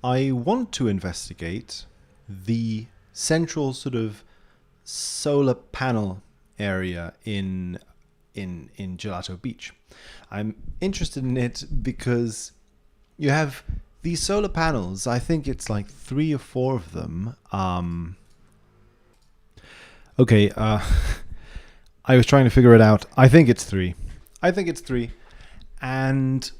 I want to investigate the central sort of solar panel area in Gelato Beach. I'm interested in it because you have these solar panels. I think it's like three or four of them. Okay, I was trying to figure it out. I think it's three. I think it's three. And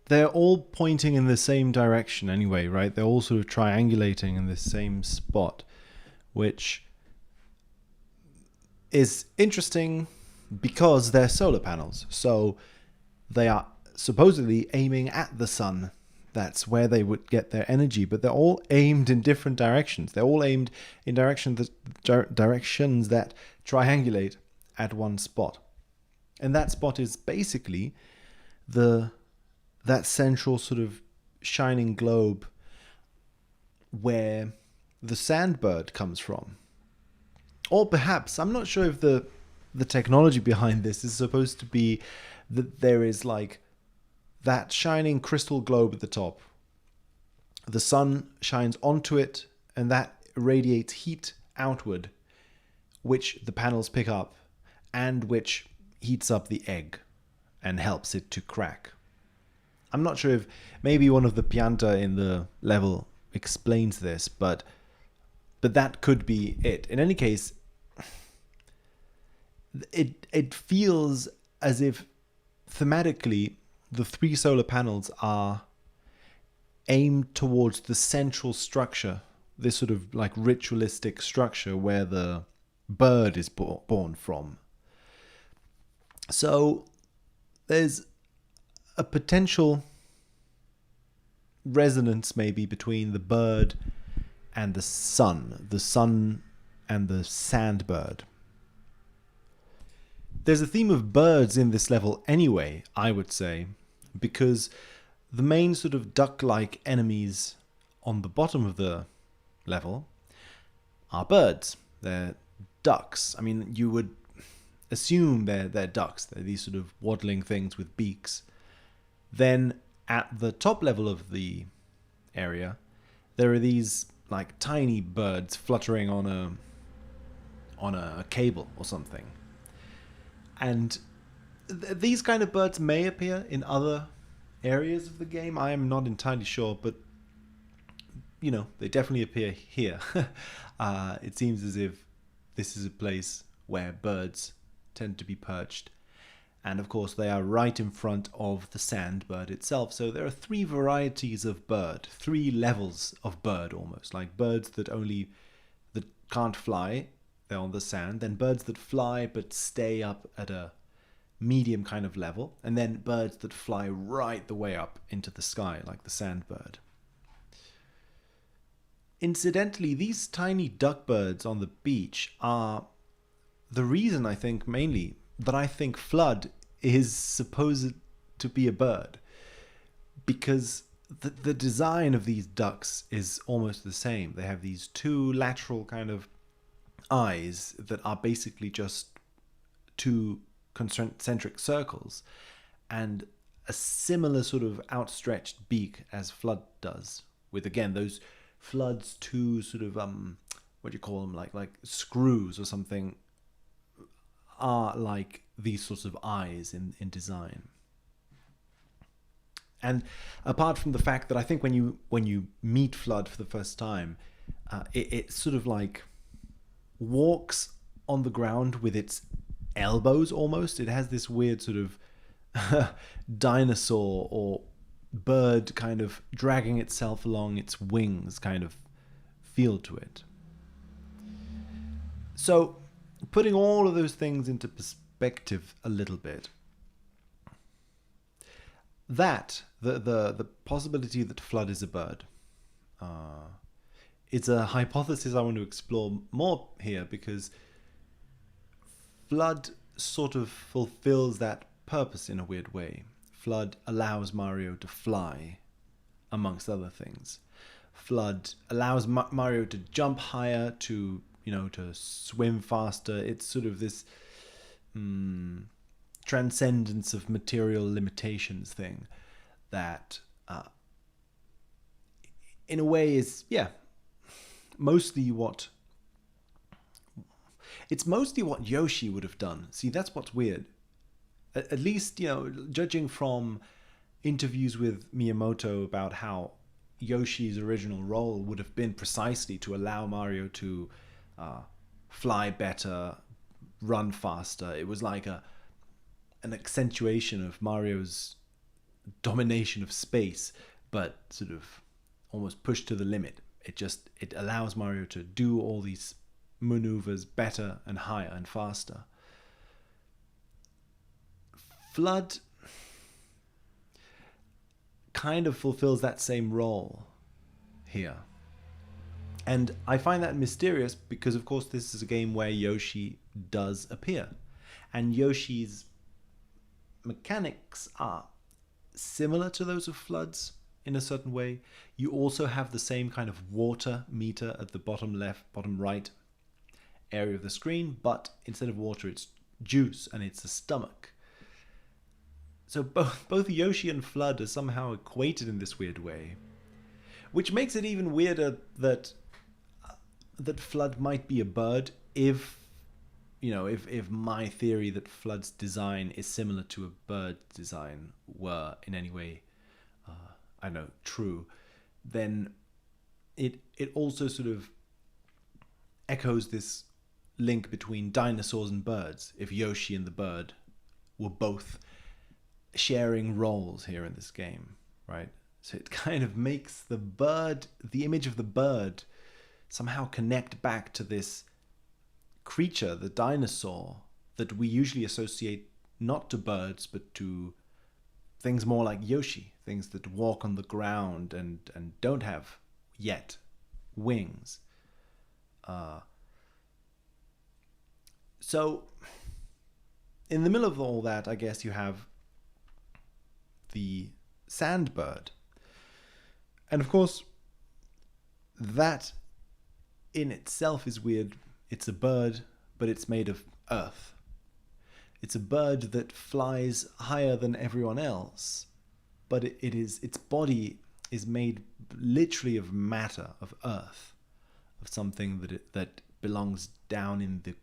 they're all pointing in the same direction anyway, right? They're all sort of triangulating in the same spot, which is interesting because they're solar panels. So they are supposedly aiming at the sun. That's where they would get their energy, but they're all aimed in different directions. They're all aimed in directions that triangulate at one spot. And that spot is basically that central sort of shining globe where the sandbird comes from. Or perhaps, I'm not sure if the technology behind this is supposed to be that there is like that shining crystal globe at the top. The sun shines onto it and that radiates heat outward, which the panels pick up and which heats up the egg and helps it to crack. I'm not sure if maybe one of the pianta in the level explains this, but that could be it. In any case, it feels as if thematically the three solar panels are aimed towards the central structure, this sort of like ritualistic structure where the bird is born from. So there's a potential resonance maybe between the bird and the sun and the sandbird. There's a theme of birds in this level anyway, I would say, because the main sort of duck-like enemies on the bottom of the level are birds. They're ducks. I mean, you would assume they're ducks. They're these sort of waddling things with beaks. Then at the top level of the area, there are these like tiny birds fluttering on a cable or something. And these kind of birds may appear in other areas of the game. I am not entirely sure, but you know, they definitely appear here. It seems as if this is a place where birds tend to be perched. And of course, they are right in front of the sandbird itself. So there are three varieties of bird, three levels of bird almost, like birds that can't fly, they're on the sand, then birds that fly but stay up at a medium kind of level, and then birds that fly right the way up into the sky, like the sandbird. Incidentally, these tiny duck birds on the beach are the reason, I think, mainly that I think Flood is supposed to be a bird, because the design of these ducks is almost the same. They have these two lateral kind of eyes that are basically just two concentric circles and a similar sort of outstretched beak as Flood does, with again those Flood's two sort of what do you call them, like screws or something, are like these sorts of eyes in design. And apart from the fact that I think when you meet Flood for the first time, it sort of like walks on the ground with its elbows almost. It has this weird sort of dinosaur or bird kind of dragging itself along its wings kind of feel to it. So putting all of those things into perspective a little bit, that the possibility that Flood is a bird, it's a hypothesis I want to explore more here, because Flood sort of fulfills that purpose in a weird way. Flood allows Mario to fly, amongst other things. Flood allows Mario to jump higher, to swim faster. It's sort of this transcendence of material limitations thing that in a way is, yeah, mostly what Yoshi would have done. See, that's what's weird. At least, judging from interviews with Miyamoto about how Yoshi's original role would have been precisely to allow Mario to fly better, run faster. It was like an accentuation of Mario's domination of space, but sort of almost pushed to the limit. It allows Mario to do all these maneuvers better and higher and faster. Flood kind of fulfills that same role here. And I find that mysterious because, of course, this is a game where Yoshi does appear. And Yoshi's mechanics are similar to those of Flood's in a certain way. You also have the same kind of water meter at the bottom left, bottom right area of the screen, but instead of water, it's juice and it's the stomach. So both Yoshi and Flood are somehow equated in this weird way, which makes it even weirder that Flood might be a bird if my theory that Flood's design is similar to a bird design were in any way, true, then it also sort of echoes this link between dinosaurs and birds. If Yoshi and the bird were both sharing roles here in this game, right? So it kind of makes the image of the bird somehow connect back to this creature, the dinosaur, that we usually associate not to birds but to things more like Yoshi, things that walk on the ground and don't have yet wings. So in the middle of all that, I guess you have the sandbird. And of course, that in itself is weird. It's a bird, but it's made of earth. It's a bird that flies higher than everyone else, but its body is made literally of matter, of earth, of something that belongs down in the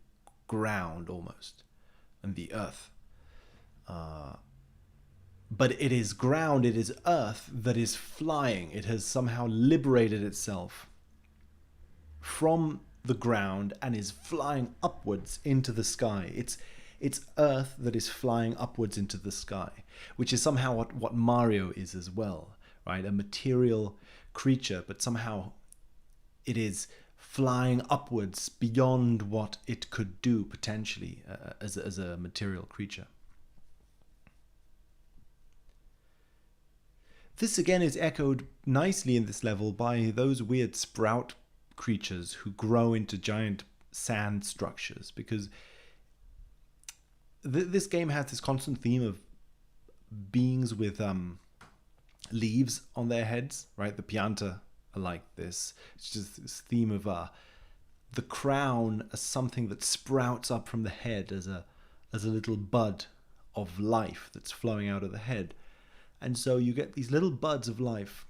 ground almost, and the earth. But it is ground, it is earth that is flying. It has somehow liberated itself from the ground and is flying upwards into the sky. It's earth that is flying upwards into the sky, which is somehow what Mario is as well, right? A material creature, but somehow it is flying upwards beyond what it could do potentially as a material creature. This again is echoed nicely in this level by those weird sprout creatures who grow into giant sand structures, because this game has this constant theme of beings with leaves on their heads, right? The Pianta are like this. It's just this theme of the crown as something that sprouts up from the head as a little bud of life that's flowing out of the head. And so you get these little buds of life.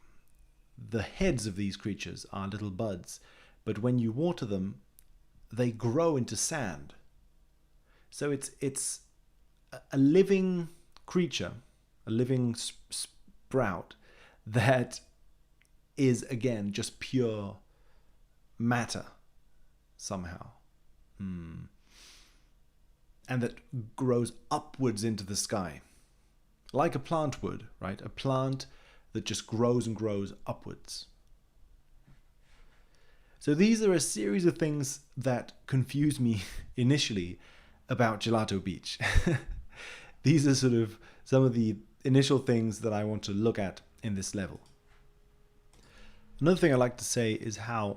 The heads of these creatures are little buds, but when you water them, they grow into sand. So it's a living creature, a living sprout that is, again, just pure matter somehow. And that grows upwards into the sky. Like a plant would, right? A plant that just grows and grows upwards. So these are a series of things that confuse me initially about Gelato Beach. These are sort of some of the initial things that I want to look at in this level. Another thing I like to say is how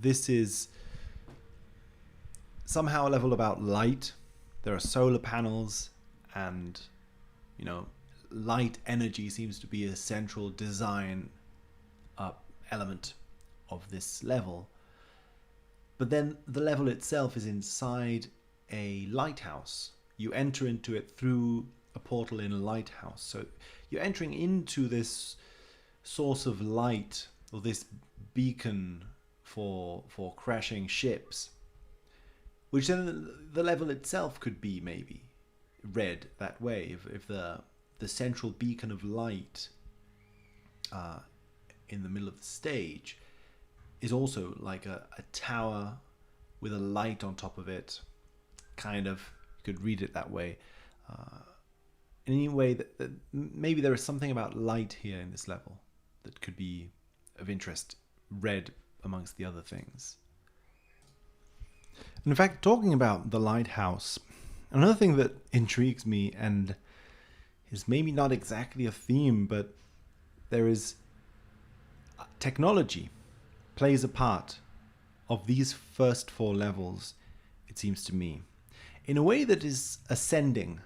this is somehow a level about light. There are solar panels and, light energy seems to be a central design element of this level. But then the level itself is inside a lighthouse. You enter into it through a portal in a lighthouse. So you're entering into this source of light or this beacon for crashing ships, which then the level itself could be maybe read that way. If the central beacon of light in the middle of the stage is also like a tower with a light on top of it, kind of, you could read it that way. In any way that maybe there is something about light here in this level that could be of interest, read amongst the other things. In fact, talking about the lighthouse, another thing that intrigues me and is maybe not exactly a theme, but there is technology plays a part of these first 4 levels, it seems to me, in a way that is ascending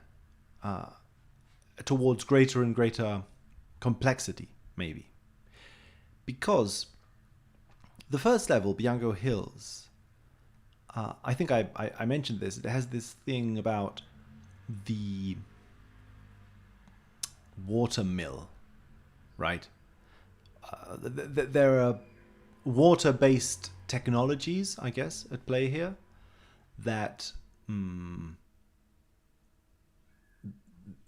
towards greater and greater complexity, maybe. Because the first level, Bianco Hills, I think I mentioned this, it has this thing about the water mill, right? There are water-based technologies, I guess, at play here that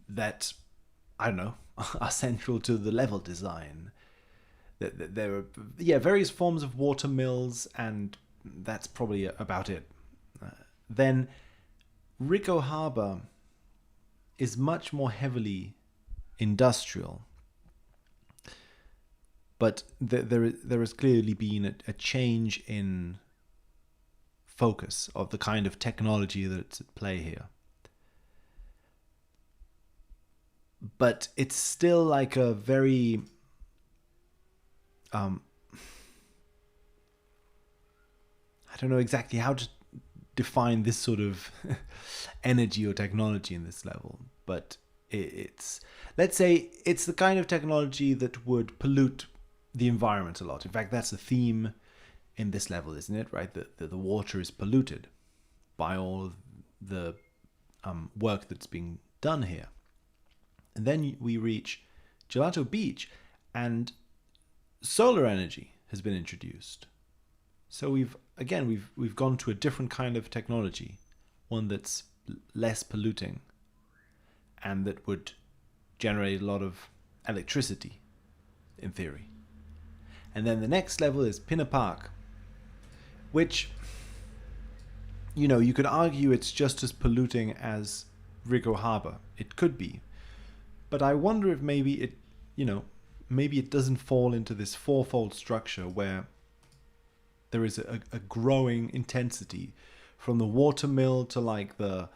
that, I don't know, are central to the level design. There are various forms of water mills, and that's probably about it. Then Rico Harbor is much more heavily industrial, but there has clearly been a change in focus of the kind of technology that's at play here. But it's still like a very I don't know exactly how to define this sort of energy or technology in this level, but it's, let's say, it's the kind of technology that would pollute the environment a lot. In fact, that's the theme in this level, isn't it? Right, the water is polluted by all the work that's being done here. And then we reach Gelato Beach, and solar energy has been introduced. So we've gone to a different kind of technology, one that's less polluting and that would generate a lot of electricity, in theory. And then the next level is Pinner Park, which, you could argue it's just as polluting as Rico Harbor. It could be. But I wonder if maybe it doesn't fall into this fourfold structure where there is a growing intensity from the water mill to like the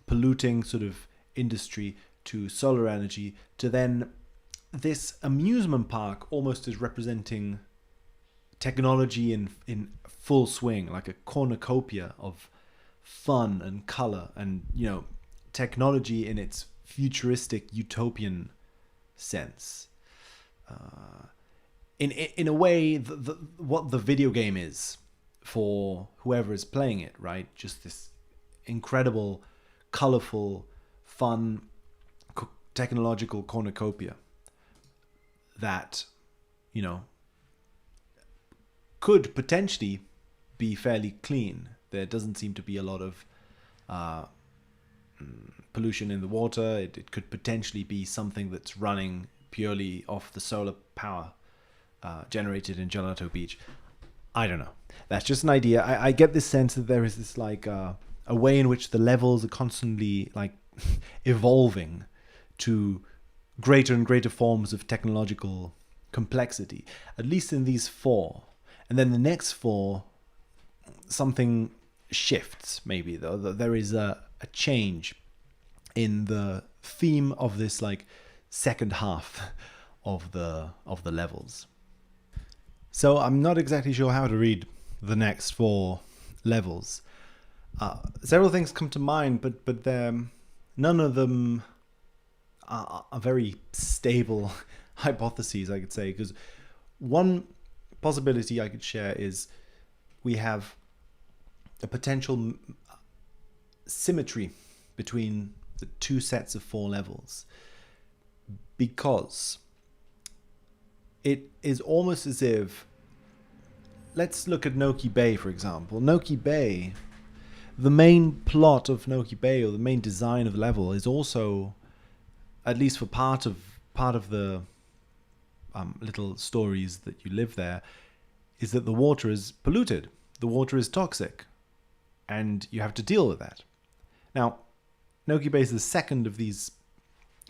polluting sort of industry to solar energy to then this amusement park almost is representing technology in full swing, like a cornucopia of fun and color and, technology in its futuristic utopian sense. In a way, what the video game is for whoever is playing it, right? Just this incredible, colorful, fun, technological cornucopia that, could potentially be fairly clean. There doesn't seem to be a lot of pollution in the water. It could potentially be something that's running purely off the solar power generated in Gelato Beach. I don't know. That's just an idea. I get this sense that there is this like a way in which the levels are constantly like evolving to greater and greater forms of technological complexity, at least in these 4. And then the next 4, something shifts maybe, though. There is a change in the theme of this like second half of the levels. So I'm not exactly sure how to read the next 4 levels. Several things come to mind, but none of them are very stable hypotheses, I could say, because one possibility I could share is we have a potential symmetry between the 2 sets of 4 levels, because it is almost as if, let's look at Noki Bay, for example. Noki Bay, the main plot of Noki Bay, or the main design of the level, is also, at least for part of the little stories that you live there, is that the water is polluted. The water is toxic. And you have to deal with that. Now, Noki Bay is the second of these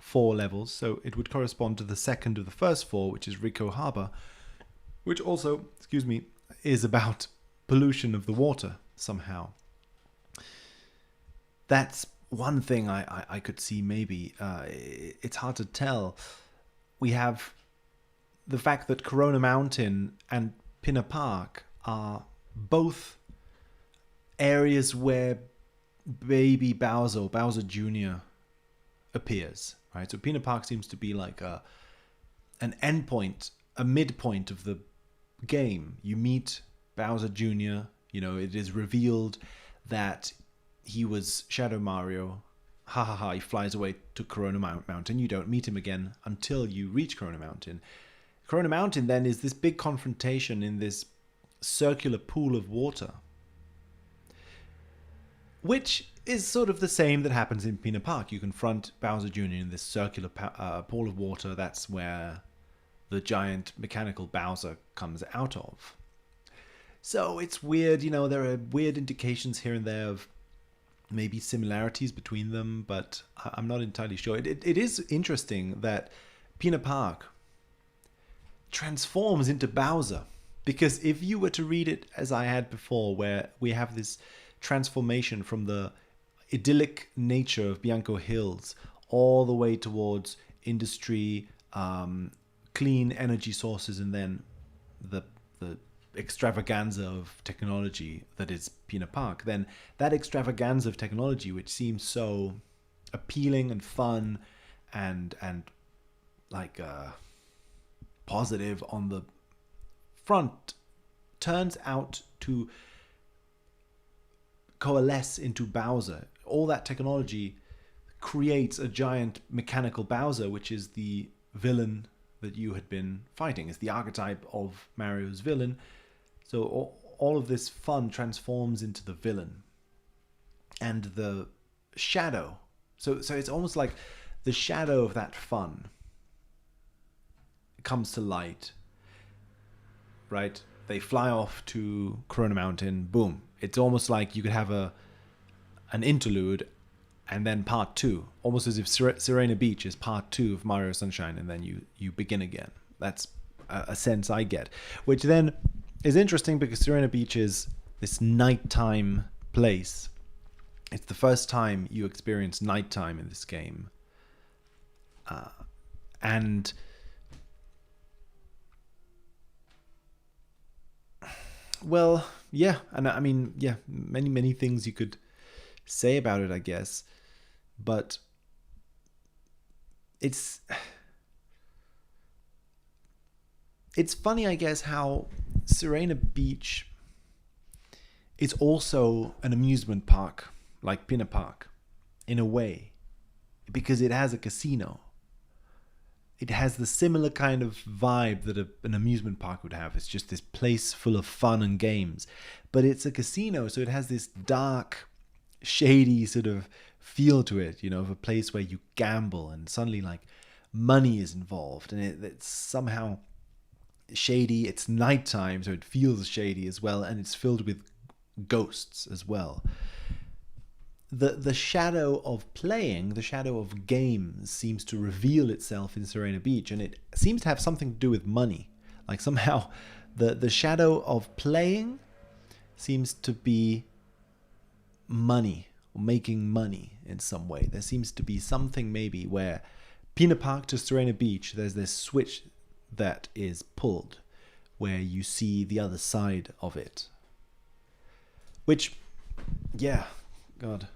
4 levels, so it would correspond to the second of the first 4, which is Rico Harbor, which also, is about pollution of the water somehow. That's one thing I could see maybe. It's hard to tell. We have the fact that Corona Mountain and Pinner Park are both areas where baby Bowser, or Bowser Jr., appears, right? So Pinner Park seems to be like an endpoint, a midpoint of the game. You meet Bowser Jr., it is revealed that he was Shadow Mario. Ha ha ha, he flies away to Corona Mountain. You don't meet him again until you reach Corona Mountain. Corona Mountain then is this big confrontation in this circular pool of water, which is sort of the same that happens in Pinner Park. You confront Bowser Jr. in this circular pool of water. That's where the giant mechanical Bowser comes out of. So it's weird, there are weird indications here and there of maybe similarities between them, but I'm not entirely sure. It is interesting that Pinner Park transforms into Bowser, because if you were to read it as I had before, where we have this transformation from the idyllic nature of Bianco Hills all the way towards industry, clean energy sources, and then the extravaganza of technology that is Pinner Park, then that extravaganza of technology, which seems so appealing and fun and like positive on the front, turns out to coalesce into Bowser. All that technology creates a giant mechanical Bowser, which is the villain that you had been fighting. It's the archetype of Mario's villain. So all of this fun transforms into the villain. And the shadow. So it's almost like the shadow of that fun comes to light. Right? They fly off to Corona Mountain. Boom. It's almost like you could have an interlude and then part 2. Almost as if Serena Beach is part 2 of Mario Sunshine, and then you begin again. That's a sense I get. Which then is interesting because Serena Beach is this nighttime place. It's the first time you experience nighttime in this game. And well, yeah, and I mean, yeah, many things you could say about it, I guess, but it's funny, I guess, how Serena Beach is also an amusement park, like Pinner Park, in a way, because it has a casino. It has the similar kind of vibe that an amusement park would have. It's just this place full of fun and games. But it's a casino, so it has this dark, shady sort of feel to it, of a place where you gamble and suddenly like money is involved. And it's somehow shady. It's nighttime, so it feels shady as well. And it's filled with ghosts as well. The shadow of playing, the shadow of games seems to reveal itself in Serena Beach, and it seems to have something to do with money. Like somehow the shadow of playing seems to be money, or making money in some way. There seems to be something maybe where Pinner Park to Serena Beach, there's this switch that is pulled where you see the other side of it. Which, yeah, God.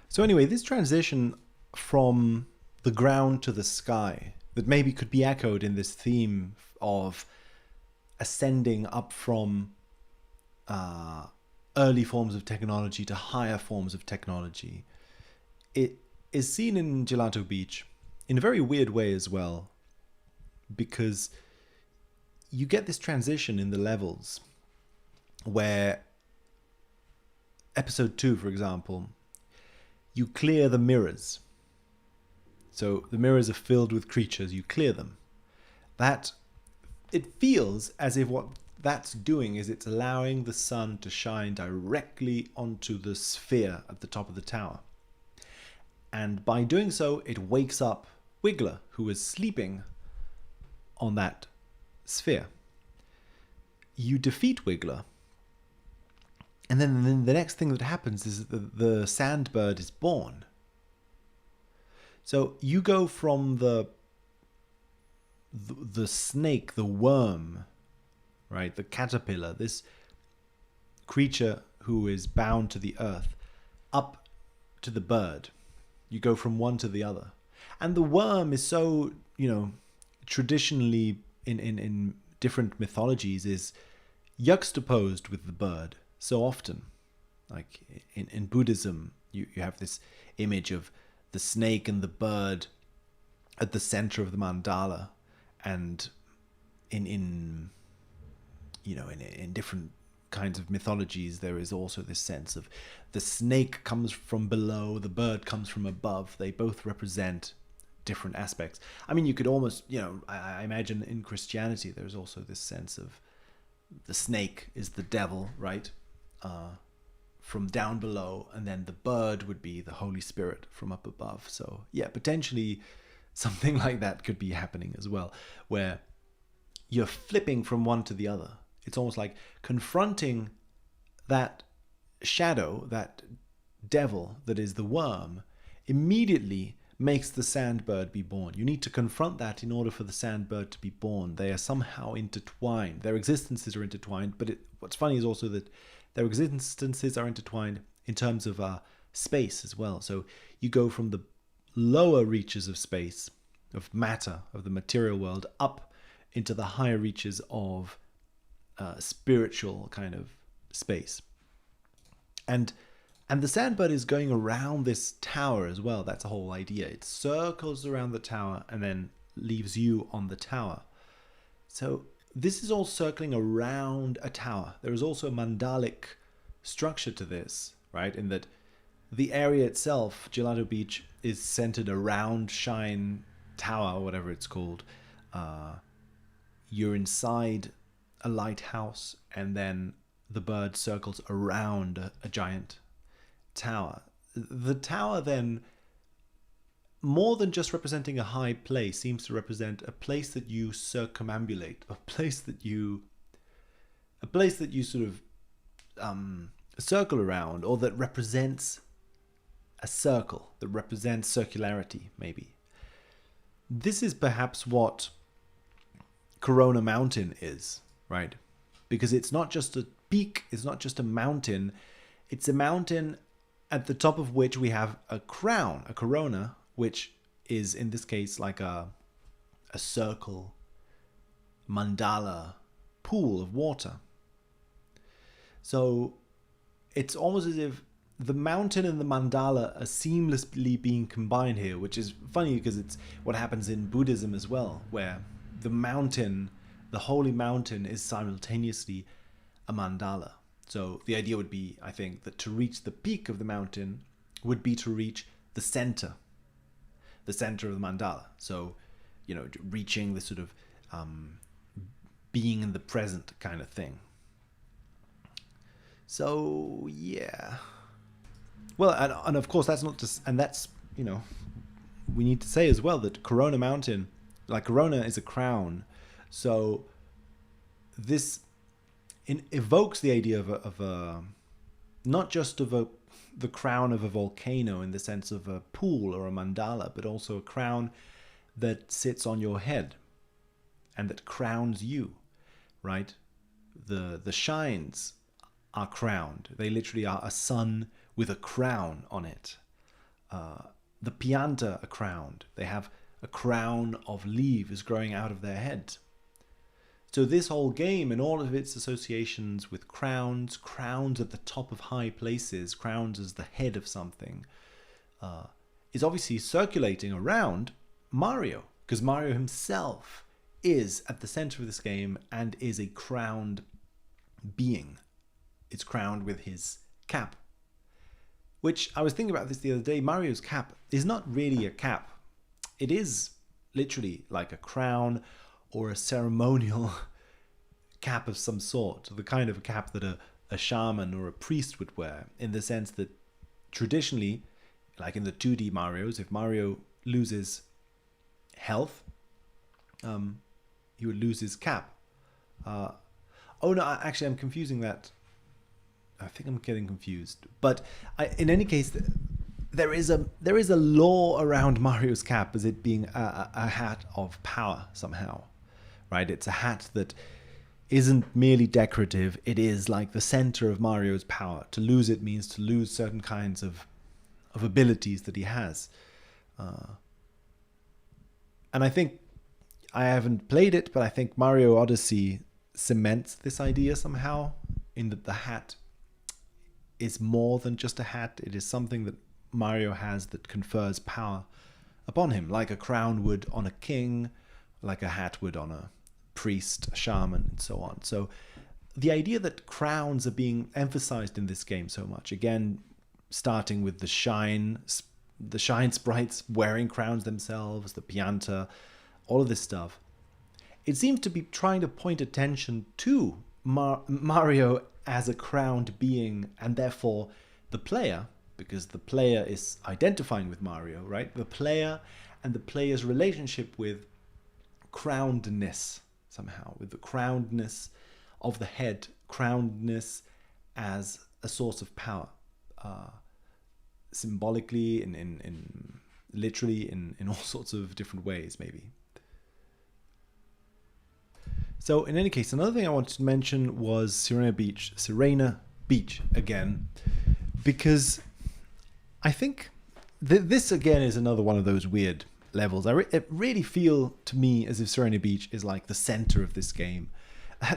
So anyway, this transition from the ground to the sky that maybe could be echoed in this theme of ascending up from early forms of technology to higher forms of technology, it is seen in Gelato Beach in a very weird way as well. because you get this transition in the levels where episode 2, for example, you clear the mirrors. So the mirrors are filled with creatures, you clear them. That, it feels as if what that's doing is it's allowing the sun to shine directly onto the sphere at the top of the tower. And by doing so, it wakes up Wiggler, who is sleeping on that sphere. You defeat Wiggler, and then the next thing that happens is that the sandbird is born. So you go from the snake, the worm, right, the caterpillar, this creature who is bound to the earth, up to the bird. You go from one to the other. And the worm is so, traditionally in different mythologies is juxtaposed with the bird so often. Like in Buddhism, you have this image of the snake and the bird at the center of the mandala. And in different kinds of mythologies, there is also this sense of the snake comes from below, the bird comes from above. They both represent different aspects. I mean, you could almost, I imagine in Christianity, there's also this sense of the snake is the devil, right? From down below, and then the bird would be the Holy Spirit from up above. So yeah, potentially something like that could be happening as well, where you're flipping from one to the other. It's almost like confronting that shadow, that devil that is the worm, immediately makes the sandbird be born. You need to confront that in order for the sandbird to be born. They are somehow intertwined. Their existences are intertwined, but what's funny is also that their existences are intertwined in terms of space as well. So you go from the lower reaches of space, of matter, of the material world, up into the higher reaches of spiritual kind of space. And the sandbird is going around this tower as well. That's the whole idea. It circles around the tower and then leaves you on the tower. So this is all circling around a tower. There is also a mandalic structure to this, right? In that the area itself, Gelato Beach, is centered around Shine Tower, or whatever it's called. You're inside a lighthouse, and then the bird circles around a giant tower. The tower then, more than just representing a high place, seems to represent a place that you circumambulate, a place that you sort of circle around, or that represents a circle, that represents circularity, maybe. This is perhaps what Corona Mountain is, right? Because it's not just a peak, it's not just a mountain, it's a mountain at the top of which we have a crown, a corona, which is in this case like a circle, mandala, pool of water. So it's almost as if the mountain and the mandala are seamlessly being combined here, which is funny because it's what happens in Buddhism as well, where the mountain, the holy mountain, is simultaneously a mandala. So the idea would be, I think, that to reach the peak of the mountain would be to reach the center of the mandala. So, reaching the sort of being in the present kind of thing. So, yeah. Well, and of course, that's not just, and that's, we need to say as well that Corona Mountain, like Corona is a crown. So this evokes the idea of a not just of the crown of a volcano in the sense of a pool or a mandala, but also a crown that sits on your head and that crowns you, right? The shines are crowned. They literally are a sun with a crown on it. The pianta are crowned. They have a crown of leaves growing out of their head. So this whole game and all of its associations with crowns at the top of high places, crowns as the head of something, is obviously circulating around Mario, because Mario himself is at the center of this game and is a crowned being. It's crowned with his cap. Which, I was thinking about this the other day, Mario's cap is not really a cap. It is literally like a crown or a ceremonial cap of some sort. The kind of a cap that a shaman or a priest would wear, in the sense that traditionally, like in the 2D Marios, if Mario loses health, he would lose his cap. Oh no, actually I'm confusing that. I think I'm getting confused. But in any case, there is a law around Mario's cap as it being a hat of power somehow, right? It's a hat that isn't merely decorative. It is like the center of Mario's power. To lose it means to lose certain kinds of abilities that he has. And I think, I haven't played it, but I think Mario Odyssey cements this idea somehow, in that the hat is more than just a hat. It is something that Mario has that confers power upon him, like a crown would on a king, like a hat would on a priest, a shaman, and so on. So the idea that crowns are being emphasized in this game so much, again, starting with the shine sprites wearing crowns themselves, the Pianta, all of this stuff, it seems to be trying to point attention to Mario as a crowned being, and therefore the player, because the player is identifying with Mario, right? The player and the player's relationship with crownedness somehow, with the crownedness of the head, crownedness as a source of power, symbolically, in literally, in all sorts of different ways, maybe. So in any case, another thing I wanted to mention was Serena Beach again, because I think this again is another one of those weird levels. It really feel to me as if Serena Beach is like the center of this game.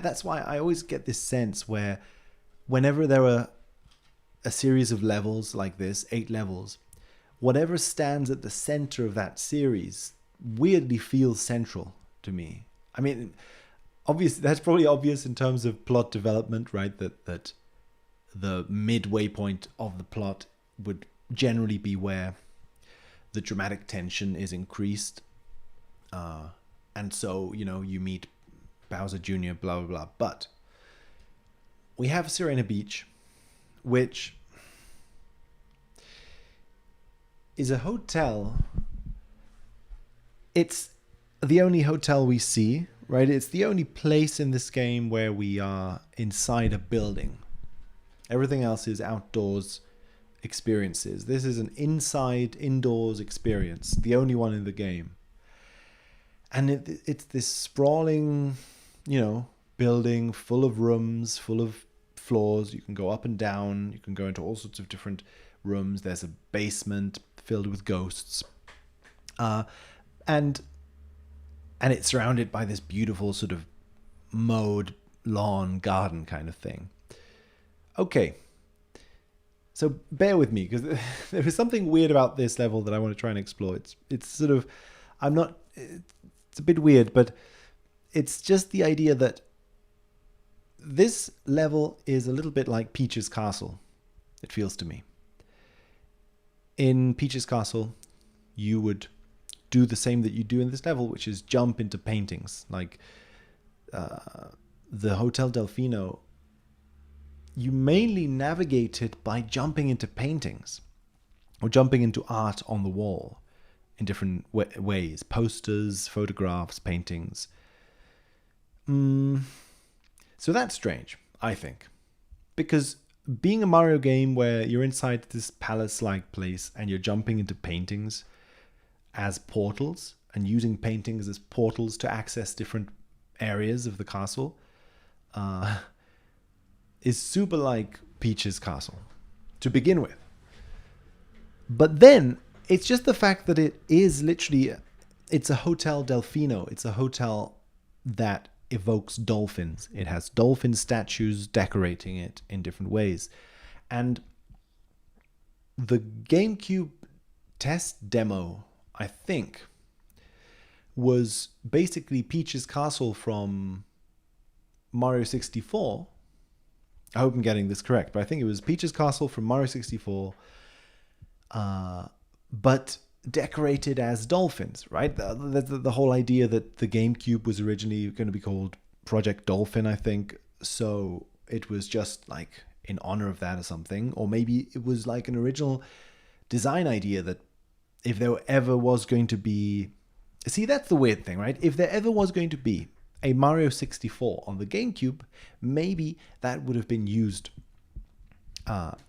That's why I always get this sense where whenever there are a series of levels like this, 8 levels, whatever stands at the center of that series weirdly feels central to me. I mean, obviously, that's probably obvious in terms of plot development, right? That the midway point of the plot would generally be where the dramatic tension is increased. And so, you meet Bowser Jr., blah, blah, blah. But we have Serena Beach, which is a hotel. It's the only hotel we see, right? It's the only place in this game where we are inside a building. Everything else is outdoors experiences. This is an indoors experience, the only one in the game. And it's this sprawling, building full of rooms, full of floors. You can go up and down. You can go into all sorts of different rooms. There's a basement filled with ghosts. And it's surrounded by this beautiful sort of mowed lawn garden kind of thing. Okay. So bear with me, because there is something weird about this level that I want to try and explore. It's sort of, it's a bit weird, but it's just the idea that this level is a little bit like Peach's Castle, it feels to me. In Peach's Castle, you would do the same that you do in this level, which is jump into paintings. Like the Hotel Delfino, you mainly navigate it by jumping into paintings or jumping into art on the wall in different ways. Posters, photographs, paintings. So that's strange, I think. Because being a Mario game where you're inside this palace-like place and you're jumping into paintings as portals and using paintings as portals to access different areas of the castle is super like Peach's Castle to begin with. But then it's just the fact that it is literally, it's a Hotel Delfino. It's a hotel that evokes dolphins. It has dolphin statues decorating it in different ways. And the GameCube test demo, I think, was basically Peach's castle from Mario 64. I hope I'm getting this correct, but I think it was Peach's castle from Mario 64, but decorated as dolphins, right? The whole idea that the GameCube was originally going to be called Project Dolphin, I think. So it was just like in honor of that or something. Or maybe it was like an original design idea that if there ever was going to be... See, that's the weird thing, right? If there ever was going to be a Mario 64 on the GameCube, maybe that would have been used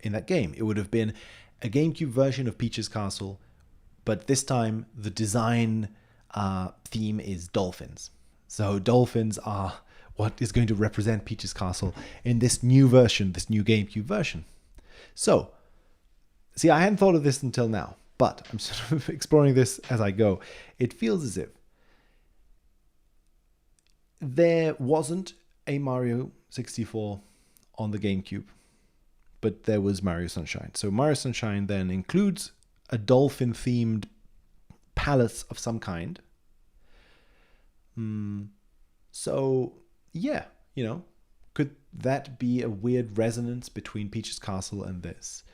in that game. It would have been a GameCube version of Peach's Castle, but this time the design theme is dolphins. So dolphins are what is going to represent Peach's Castle in this new version, this new GameCube version. So, see, I hadn't thought of this until now, but I'm sort of exploring this as I go. It feels as if there wasn't a Mario 64 on the GameCube, but there was Mario Sunshine. So Mario Sunshine then includes a dolphin-themed palace of some kind. So, yeah, you know, could that be a weird resonance between Peach's Castle and this?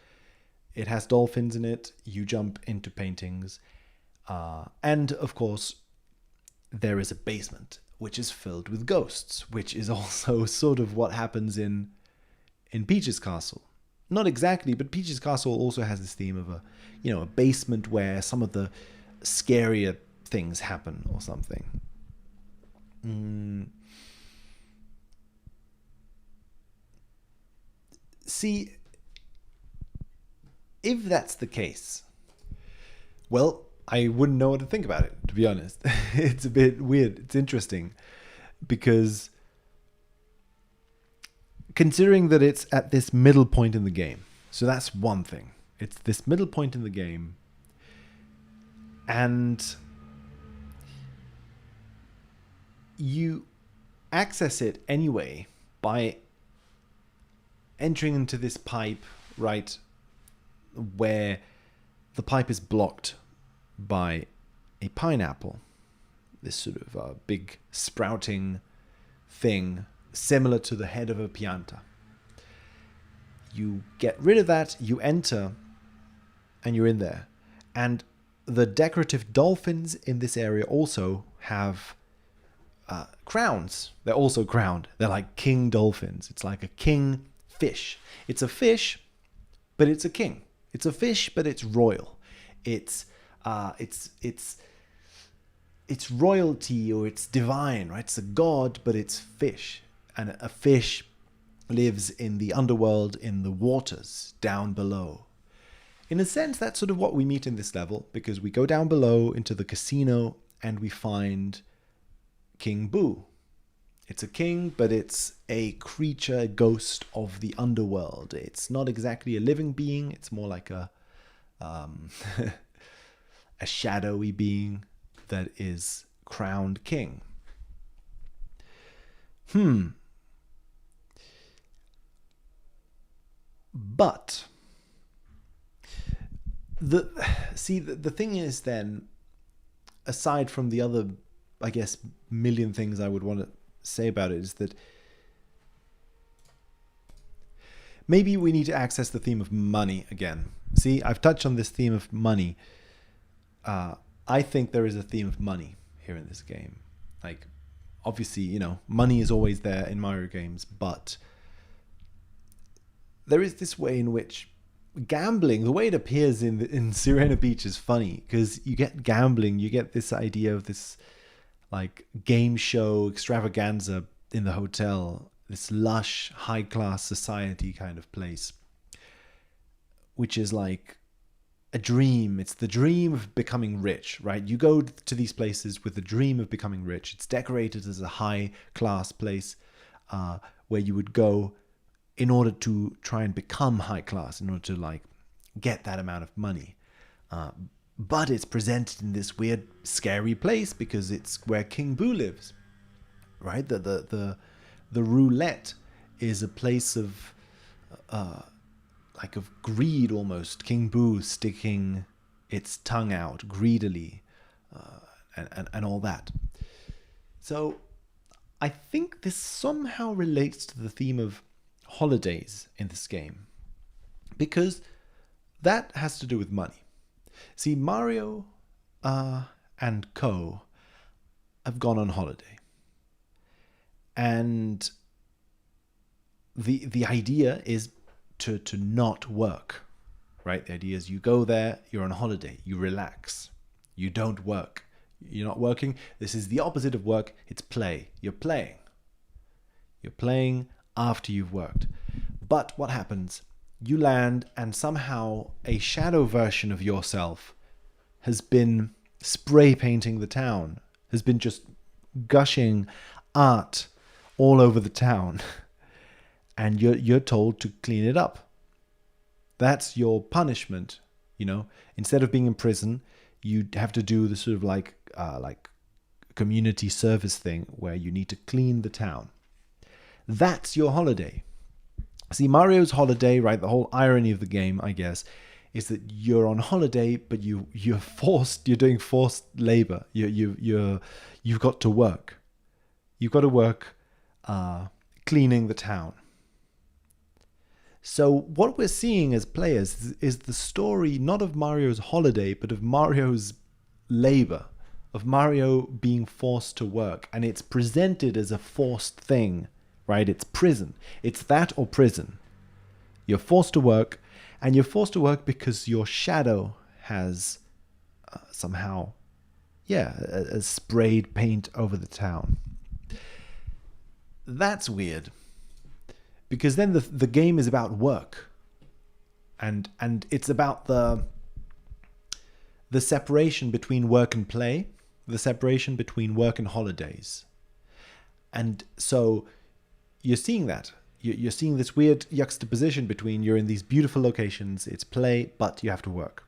It has dolphins in it, you jump into paintings, and of course, there is a basement, which is filled with ghosts, which is also sort of what happens in Peach's Castle. Not exactly, but Peach's Castle also has this theme of a basement where some of the scarier things happen or something. See, if that's the case, well, I wouldn't know what to think about it, to be honest. It's a bit weird. It's interesting because considering that it's at this middle point in the game, so that's one thing. It's this middle point in the game, and you access it anyway by entering into this pipe, right, where the pipe is blocked by a pineapple, this sort of big sprouting thing similar to the head of a pianta. You get rid of that, you enter, and you're in there. And the decorative dolphins in this area also have crowns. They're also crowned. They're like king dolphins. It's like a king fish. It's a fish, but it's a king. It's a fish, but it's royal. It's royalty, or it's divine, right? It's a god, but it's fish. And a fish lives in the underworld, in the waters down below. In a sense, that's sort of what we meet in this level, because we go down below into the casino and we find King Boo. It's a king, but it's a creature, a ghost of the underworld. It's not exactly a living being. It's more like a a shadowy being that is crowned king. But the thing is then, aside from the other, I guess, million things I would want to say about it, is that maybe we need to access the theme of money again. See, I've touched on this theme of money. I think there is a theme of money here in this game. Like, obviously, money is always there in Mario games, but there is this way in which gambling, the way it appears in Serena Beach, is funny, because you get gambling, you get this idea of this like game show extravaganza in the hotel, this lush high class society kind of place, which is like a dream. It's the dream of becoming rich, right? You go to these places with the dream of becoming rich. It's decorated as a high class place where you would go in order to try and become high class, in order to like get that amount of money. But it's presented in this weird, scary place because it's where King Boo lives, right? The roulette is a place of like of greed almost. King Boo sticking its tongue out greedily and all that. So I think this somehow relates to the theme of holidays in this game, because that has to do with money. See, Mario and Co have gone on holiday, and the idea is to not work, right? The idea is you go there, you're on holiday, you relax, you don't work. You're not working. This is the opposite of work. It's play. You're playing. You're playing after you've worked. But what happens? You land, and somehow a shadow version of yourself has been spray painting the town, has been just gushing art all over the town. And you're told to clean it up. That's your punishment, Instead of being in prison, you have to do the sort of like community service thing where you need to clean the town. That's your holiday. See, Mario's holiday, right? The whole irony of the game, I guess, is that you're on holiday, but you're doing forced labor. You've got to work. You've got to work cleaning the town. So what we're seeing as players is the story not of Mario's holiday, but of Mario's labor, of Mario being forced to work. And it's presented as a forced thing, right? It's prison. It's that or prison. You're forced to work, and you're forced to work because your shadow has somehow, sprayed paint over the town. That's weird. Because then the game is about work, and it's about the separation between work and play, the separation between work and holidays. And so you're seeing that. You're seeing this weird juxtaposition between you're in these beautiful locations, it's play, but you have to work.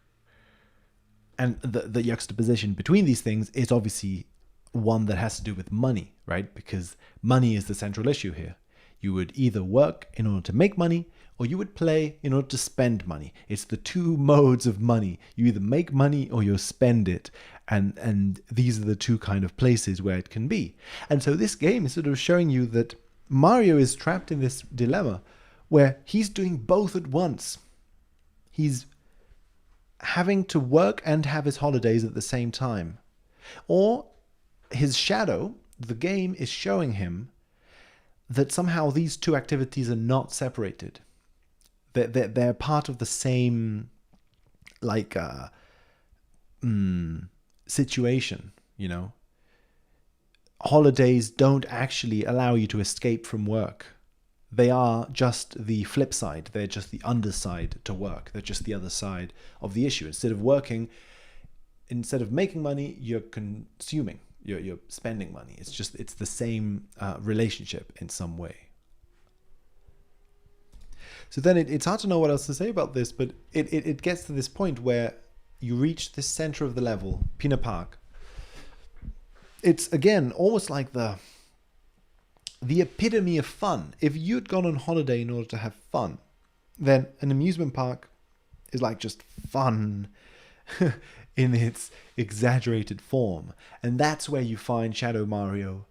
And the juxtaposition between these things is obviously one that has to do with money, right? Because money is the central issue here. You would either work in order to make money, or you would play in order to spend money. It's the two modes of money. You either make money or you spend it. And these are the two kind of places where it can be. And so this game is sort of showing you that Mario is trapped in this dilemma where he's doing both at once. He's having to work and have his holidays at the same time. Or his shadow, the game, is showing him that somehow these two activities are not separated. They're part of the same, situation, Holidays don't actually allow you to escape from work. They are just the flip side. They're just the underside to work. They're just the other side of the issue. Instead of working, instead of making money, you're consuming. You're spending money. It's the same relationship in some way. So then it's hard to know what else to say about this, but it gets to this point where you reach the center of the level, Pina Park. It's, again, almost like the epitome of fun. If you'd gone on holiday in order to have fun, then an amusement park is like just fun in its exaggerated form. And that's where you find Shadow Mario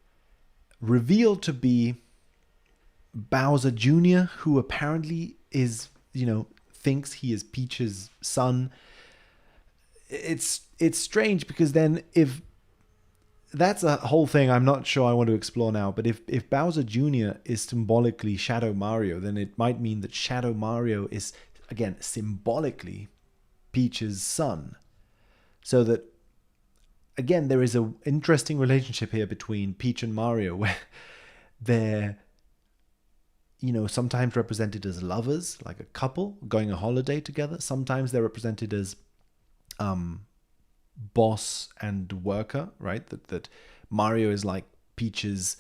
revealed to be Bowser Jr., who apparently is, thinks he is Peach's son. It's strange because then if that's a whole thing I'm not sure I want to explore now, but if Bowser Jr. is symbolically Shadow Mario, then it might mean that Shadow Mario is, again, symbolically Peach's son. So that, again, there is an interesting relationship here between Peach and Mario where they're, sometimes represented as lovers, like a couple going on holiday together. Sometimes they're represented as boss and worker, right? That Mario is like Peach's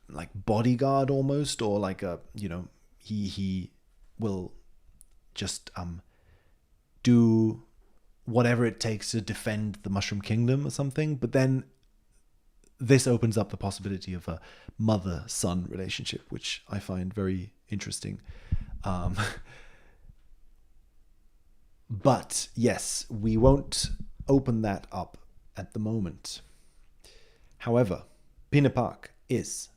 like bodyguard almost, or like a, he will just do whatever it takes to defend the Mushroom Kingdom or something. But then this opens up the possibility of a mother-son relationship, which I find very interesting. But yes, we won't open that up at the moment. However, Pinner Park is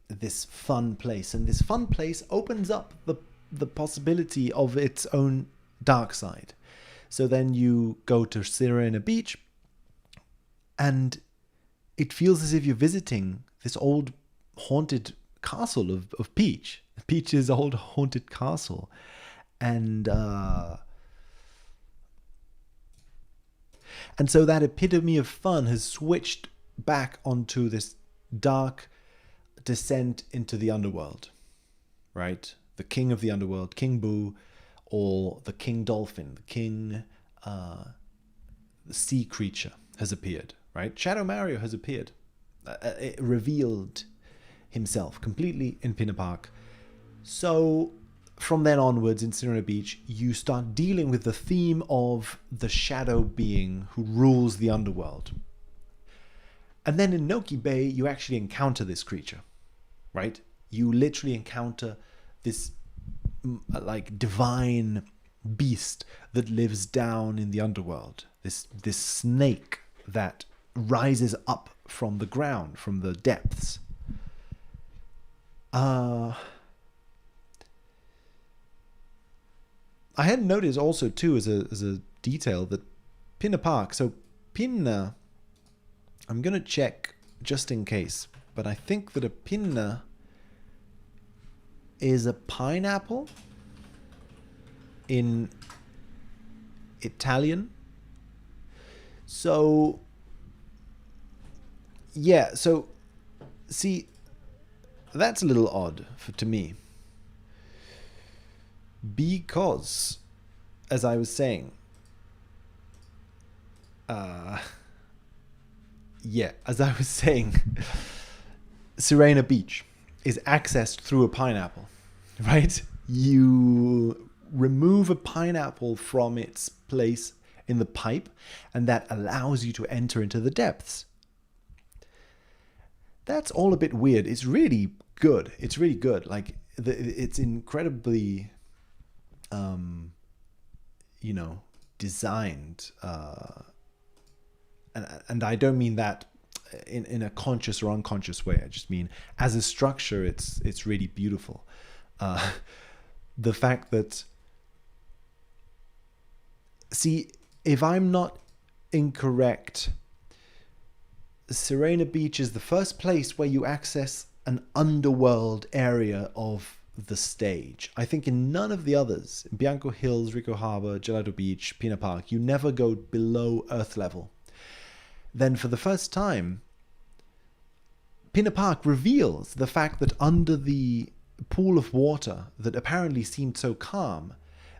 this fun place, and this fun place opens up the possibility of its own dark side. So then you go to Serena Beach, and it feels as if you're visiting this old haunted castle of Peach. Peach's old haunted castle. And so that epitome of fun has switched back onto this dark descent into the underworld, right? The king of the underworld, King Boo, or the King Dolphin, the king, the sea creature has appeared, right? Shadow Mario has appeared, it revealed himself completely in Pinner Park. So from then onwards in Serena Beach, you start dealing with the theme of the shadow being who rules the underworld. And then in Noki Bay, you actually encounter this creature, right? You literally encounter this like divine beast that lives down in the underworld. This snake that rises up from the ground, from the depths. I had noticed also too as a detail that Pinner Park. So Pinner, I'm gonna check just in case, but I think that a pinna is a pineapple in Italian. So yeah, so see, that's a little odd to me, because as I was saying, Serena Beach is accessed through a pineapple, right? You remove a pineapple from its place in the pipe, and that allows you to enter into the depths. That's all a bit weird. It's really good. It's really good. Like, it's incredibly, designed. And I don't mean that in a conscious or unconscious way. I just mean as a structure, it's really beautiful. The fact that, see, if I'm not incorrect, Serena Beach is the first place where you access an underworld area of the stage. I think in none of the others, Bianco Hills, Rico Harbor, Gelato Beach, Pinner Park, you never go below earth level. Then for the first time, Pinner Park reveals the fact that under the pool of water that apparently seemed so calm,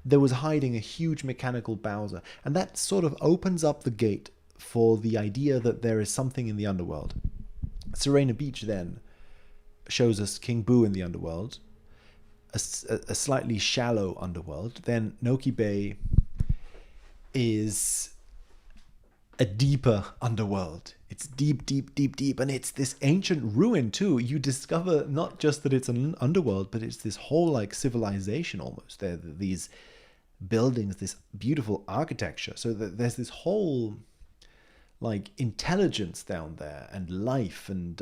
there was hiding a huge mechanical Bowser. And that sort of opens up the gate for the idea that there is something in the underworld. Serena Beach then shows us King Boo in the underworld, a slightly shallow underworld. Then Noki Bay is a deeper underworld. It's deep, deep, deep, deep. And it's this ancient ruin too. You discover not just that it's an underworld, but it's this whole like civilization almost. There are these buildings, this beautiful architecture. So there's this whole like intelligence down there, and life, and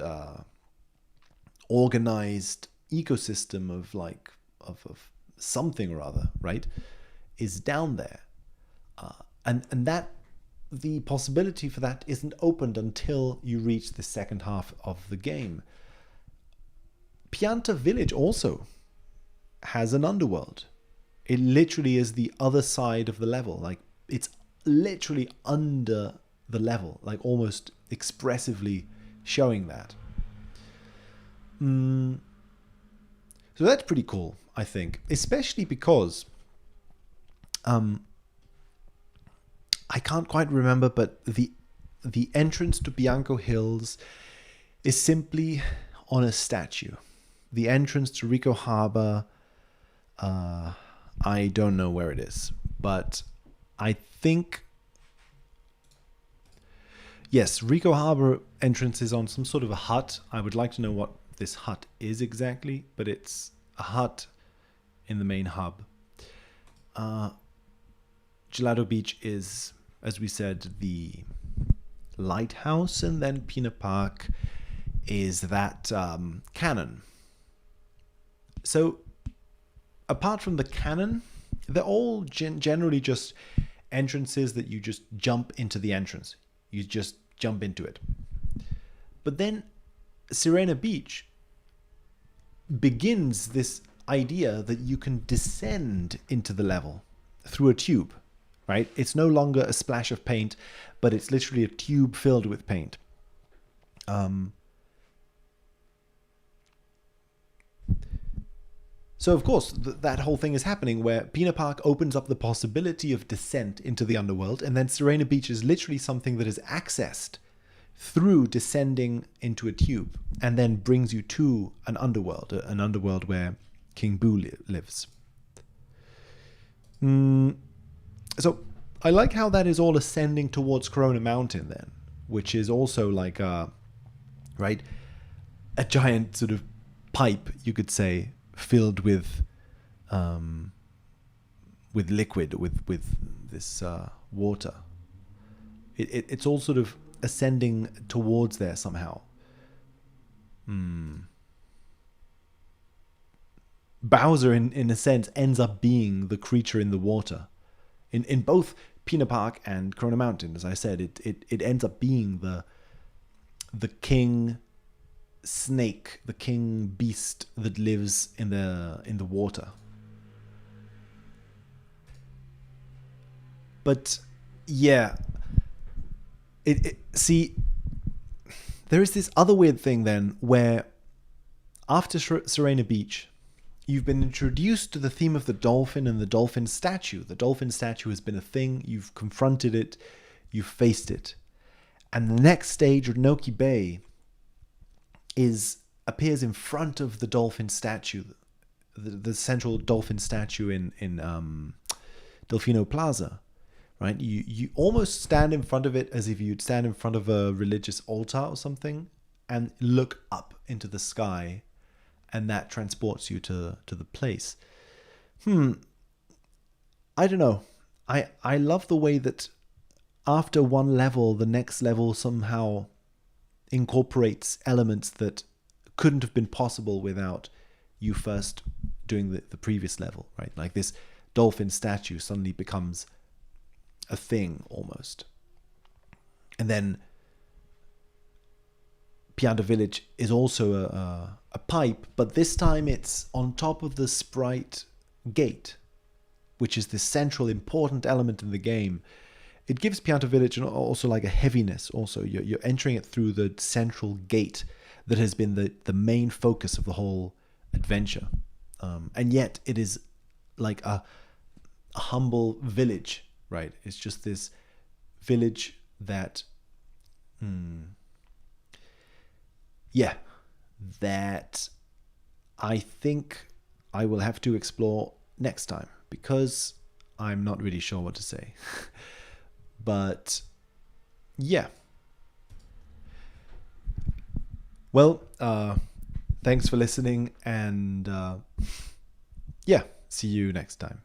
organized ecosystem of like of something or other, right, is down there. And that the possibility for that isn't opened until you reach the second half of the game. Pianta Village also has an underworld. It literally is the other side of the level. Like, it's literally under the level, like almost expressively showing that. So that's pretty cool, I think, especially because I can't quite remember, but the entrance to Bianco Hills is simply on a statue. The entrance to Rico Harbor, I don't know where it is, but I think, yes, Rico Harbor entrance is on some sort of a hut. I would like to know what this hut is exactly, but it's a hut in the main hub. Gelato Beach is, as we said, the lighthouse, and then Pina Park is that cannon. So apart from the cannon, they're all generally just entrances that you just jump into the entrance. You just jump into it. But then Serena Beach begins this idea that you can descend into the level through a tube, right? It's no longer a splash of paint, but it's literally a tube filled with paint. So, of course, that whole thing is happening where Pina Park opens up the possibility of descent into the underworld, and then Serena Beach is literally something that is accessed through descending into a tube, and then brings you to an underworld where King Boo lives. So, I like how that is all ascending towards Corona Mountain then, which is also like a giant sort of pipe, you could say, filled with liquid, with this water. It's all sort of ascending towards there somehow. Bowser, in a sense, ends up being the creature in the water. In both Pina Park and Corona Mountain, as I said, it ends up being the king snake, the king beast that lives in the water. But yeah, see, there is this other weird thing then where after Serena Beach, you've been introduced to the theme of the dolphin and the dolphin statue. The dolphin statue has been a thing. You've confronted it. You've faced it. And the next stage of Noki Bay appears in front of the dolphin statue, the central dolphin statue in Delfino Plaza, right? You almost stand in front of it as if you'd stand in front of a religious altar or something and look up into the sky, and that transports you to the place. I don't know. I love the way that after one level, the next level somehow incorporates elements that couldn't have been possible without you first doing the previous level, right? Like this dolphin statue suddenly becomes a thing almost. And then Pianta Village is also a pipe, but this time it's on top of the Sprite gate, which is the central important element in the game. It gives Pianta Village also like a heaviness also. You're entering it through the central gate that has been the main focus of the whole adventure. And yet it is like a humble village, right? It's just this village that... that I think I will have to explore next time, because I'm not really sure what to say. But yeah. Well, thanks for listening, and see you next time.